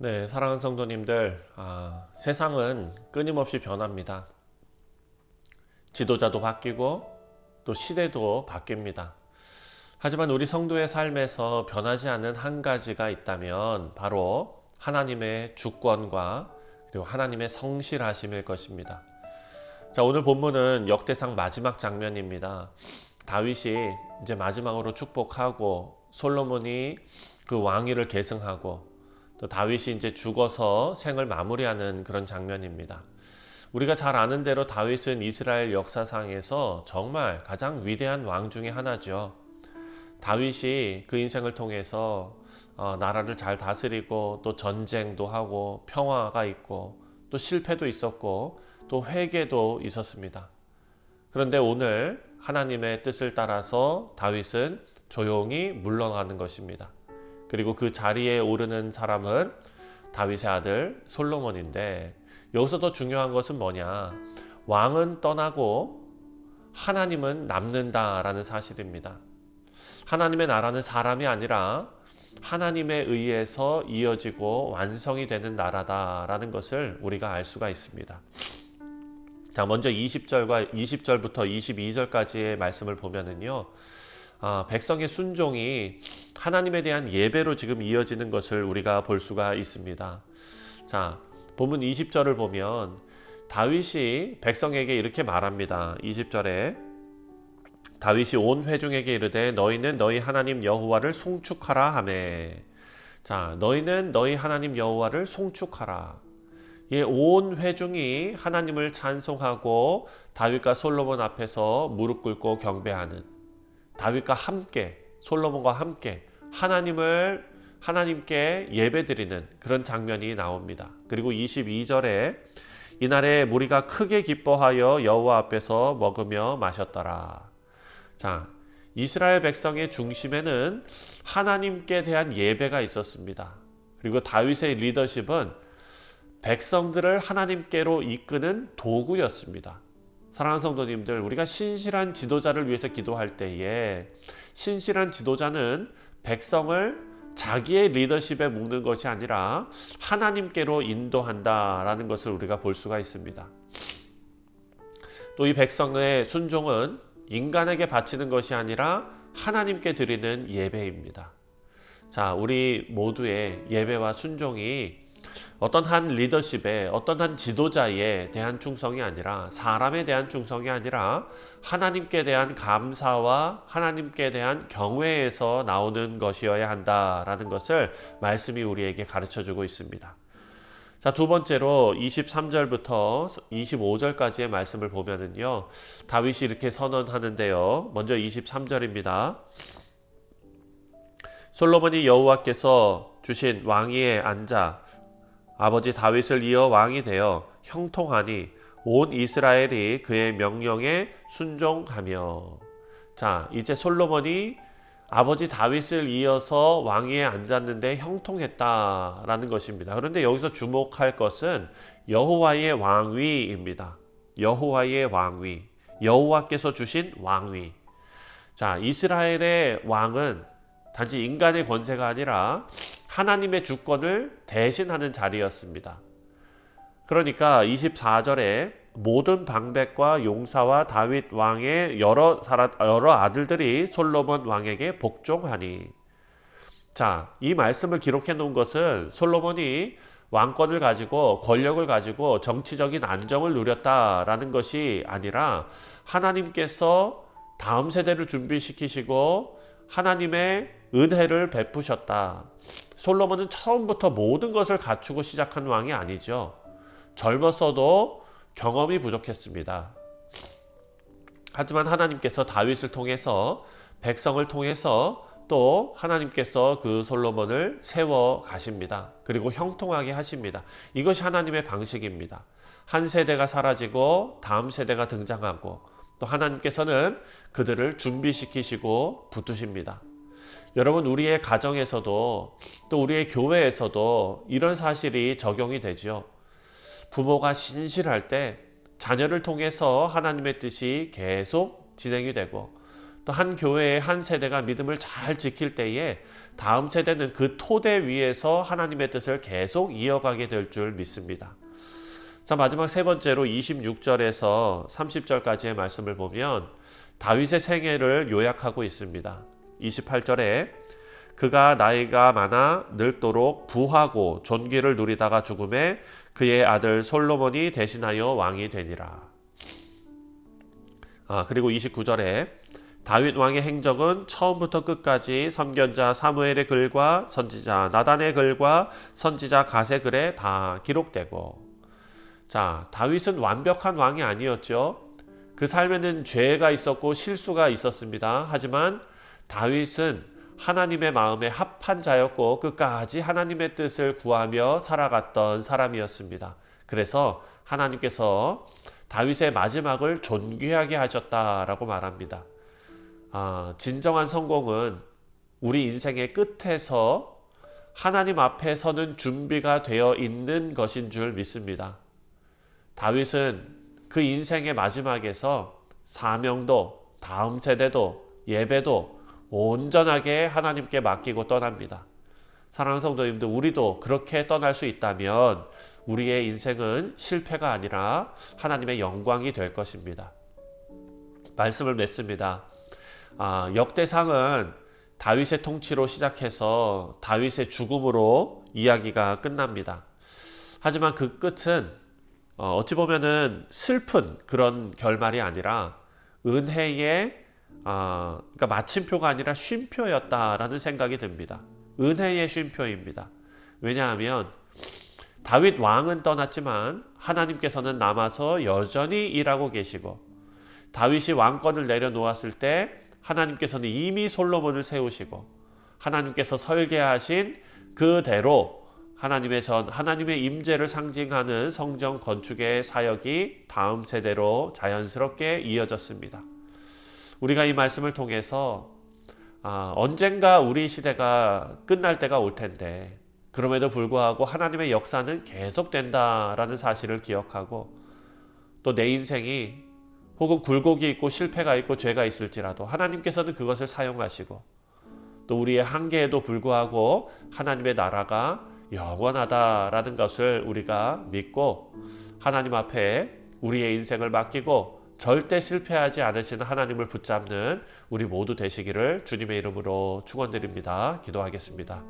네, 사랑하는 성도님들, 세상은 끊임없이 변합니다. 지도자도 바뀌고 또 시대도 바뀝니다. 하지만 우리 성도의 삶에서 변하지 않는 한 가지가 있다면 바로 하나님의 주권과 그리고 하나님의 성실하심일 것입니다. 자, 오늘 본문은 역대상 마지막 장면입니다. 다윗이 이제 마지막으로 축복하고 솔로몬이 그 왕위를 계승하고 또 다윗이 이제 죽어서 생을 마무리하는 그런 장면입니다. 우리가 잘 아는 대로 다윗은 이스라엘 역사상에서 정말 가장 위대한 왕 중에 하나죠. 다윗이 그 인생을 통해서 나라를 잘 다스리고 또 전쟁도 하고 평화가 있고 또 실패도 있었고 또 회개도 있었습니다. 그런데 오늘 하나님의 뜻을 따라서 다윗은 조용히 물러가는 것입니다. 그리고 그 자리에 오르는 사람은 다윗의 아들 솔로몬인데, 여기서 더 중요한 것은 뭐냐? 왕은 떠나고 하나님은 남는다라는 사실입니다. 하나님의 나라는 사람이 아니라 하나님에 의해서 이어지고 완성이 되는 나라다라는 것을 우리가 알 수가 있습니다. 자, 먼저 20절부터 22절까지의 말씀을 보면은요, 백성의 순종이 하나님에 대한 예배로 지금 이어지는 것을 우리가 볼 수가 있습니다. 자, 본문 20절을 보면 다윗이 백성에게 이렇게 말합니다. 20절에 다윗이 온 회중에게 이르되 너희는 너희 하나님 여호와를 송축하라 하매. 자, 너희는 너희 하나님 여호와를 송축하라. 온 회중이 하나님을 찬송하고 다윗과 솔로몬 앞에서 무릎 꿇고 경배하는, 다윗과 함께 솔로몬과 함께 하나님께 예배드리는 그런 장면이 나옵니다. 그리고 22절에 이날에 무리가 크게 기뻐하여 여호와 앞에서 먹으며 마셨더라. 자, 이스라엘 백성의 중심에는 하나님께 대한 예배가 있었습니다. 그리고 다윗의 리더십은 백성들을 하나님께로 이끄는 도구였습니다. 사랑하는 성도님들, 우리가 신실한 지도자를 위해서 기도할 때에 신실한 지도자는 백성을 자기의 리더십에 묶는 것이 아니라 하나님께로 인도한다라는 것을 우리가 볼 수가 있습니다. 또 이 백성의 순종은 인간에게 바치는 것이 아니라 하나님께 드리는 예배입니다. 자, 우리 모두의 예배와 순종이 어떤 한 리더십에, 어떤 한 지도자에 대한 충성이 아니라, 사람에 대한 충성이 아니라 하나님께 대한 감사와 하나님께 대한 경외에서 나오는 것이어야 한다라는 것을 말씀이 우리에게 가르쳐주고 있습니다. 자, 두 번째로 23절부터 25절까지의 말씀을 보면은요, 다윗이 이렇게 선언하는데요. 먼저 23절입니다. 솔로몬이 여호와께서 주신 왕위에 앉아 아버지 다윗을 이어 왕이 되어 형통하니 온 이스라엘이 그의 명령에 순종하며. 자, 이제 솔로몬이 아버지 다윗을 이어서 왕위에 앉았는데 형통했다라는 것입니다. 그런데 여기서 주목할 것은 여호와의 왕위입니다. 여호와의 왕위, 여호와께서 주신 왕위. 자, 이스라엘의 왕은 단지 인간의 권세가 아니라 하나님의 주권을 대신하는 자리였습니다. 그러니까 24절에 모든 방백과 용사와 다윗 왕의 여러 아들들이 솔로몬 왕에게 복종하니. 자, 이 말씀을 기록해 놓은 것은 솔로몬이 왕권을 가지고 권력을 가지고 정치적인 안정을 누렸다라는 것이 아니라 하나님께서 다음 세대를 준비시키시고 하나님의 은혜를 베푸셨다. 솔로몬은 처음부터 모든 것을 갖추고 시작한 왕이 아니죠. 젊었어도 경험이 부족했습니다. 하지만 하나님께서 다윗을 통해서, 백성을 통해서 또 하나님께서 그 솔로몬을 세워 가십니다. 그리고 형통하게 하십니다. 이것이 하나님의 방식입니다. 한 세대가 사라지고 다음 세대가 등장하고 또 하나님께서는 그들을 준비시키시고 붙드십니다. 여러분, 우리의 가정에서도 또 우리의 교회에서도 이런 사실이 적용이 되죠. 부모가 신실할 때 자녀를 통해서 하나님의 뜻이 계속 진행이 되고, 또 한 교회의 한 세대가 믿음을 잘 지킬 때에 다음 세대는 그 토대 위에서 하나님의 뜻을 계속 이어가게 될 줄 믿습니다. 자, 마지막 세 번째로 26절에서 30절까지의 말씀을 보면 다윗의 생애를 요약하고 있습니다. 28절에 그가 나이가 많아 늙도록 부하고 존귀를 누리다가 죽음에 그의 아들 솔로몬이 대신하여 왕이 되니라. 그리고 29절에 다윗 왕의 행적은 처음부터 끝까지 선견자 사무엘의 글과 선지자 나단의 글과 선지자 갓의 글에 다 기록되고. 자, 다윗은 완벽한 왕이 아니었죠. 그 삶에는 죄가 있었고 실수가 있었습니다. 하지만 다윗은 하나님의 마음에 합한 자였고 끝까지 하나님의 뜻을 구하며 살아갔던 사람이었습니다. 그래서 하나님께서 다윗의 마지막을 존귀하게 하셨다라고 말합니다. 진정한 성공은 우리 인생의 끝에서 하나님 앞에 서는 준비가 되어 있는 것인 줄 믿습니다. 다윗은 그 인생의 마지막에서 사명도, 다음 세대도, 예배도 온전하게 하나님께 맡기고 떠납니다. 사랑하는 성도님들, 우리도 그렇게 떠날 수 있다면 우리의 인생은 실패가 아니라 하나님의 영광이 될 것입니다. 말씀을 맺습니다. 역대상은 다윗의 통치로 시작해서 다윗의 죽음으로 이야기가 끝납니다. 하지만 그 끝은 어찌 보면은 슬픈 그런 결말이 아니라 은혜의 그러니까 마침표가 아니라 쉼표였다라는 생각이 듭니다. 은혜의 쉼표입니다. 왜냐하면 다윗 왕은 떠났지만 하나님께서는 남아서 여전히 일하고 계시고, 다윗이 왕권을 내려놓았을 때 하나님께서는 이미 솔로몬을 세우시고, 하나님께서 설계하신 그대로 하나님의 임재를 상징하는 성전 건축의 사역이 다음 세대로 자연스럽게 이어졌습니다. 우리가 이 말씀을 통해서 언젠가 우리 시대가 끝날 때가 올 텐데 그럼에도 불구하고 하나님의 역사는 계속된다라는 사실을 기억하고, 또 내 인생이 혹은 굴곡이 있고 실패가 있고 죄가 있을지라도 하나님께서는 그것을 사용하시고, 또 우리의 한계에도 불구하고 하나님의 나라가 영원하다라는 것을 우리가 믿고 하나님 앞에 우리의 인생을 맡기고 절대 실패하지 않으시는 하나님을 붙잡는 우리 모두 되시기를 주님의 이름으로 축원드립니다. 기도하겠습니다.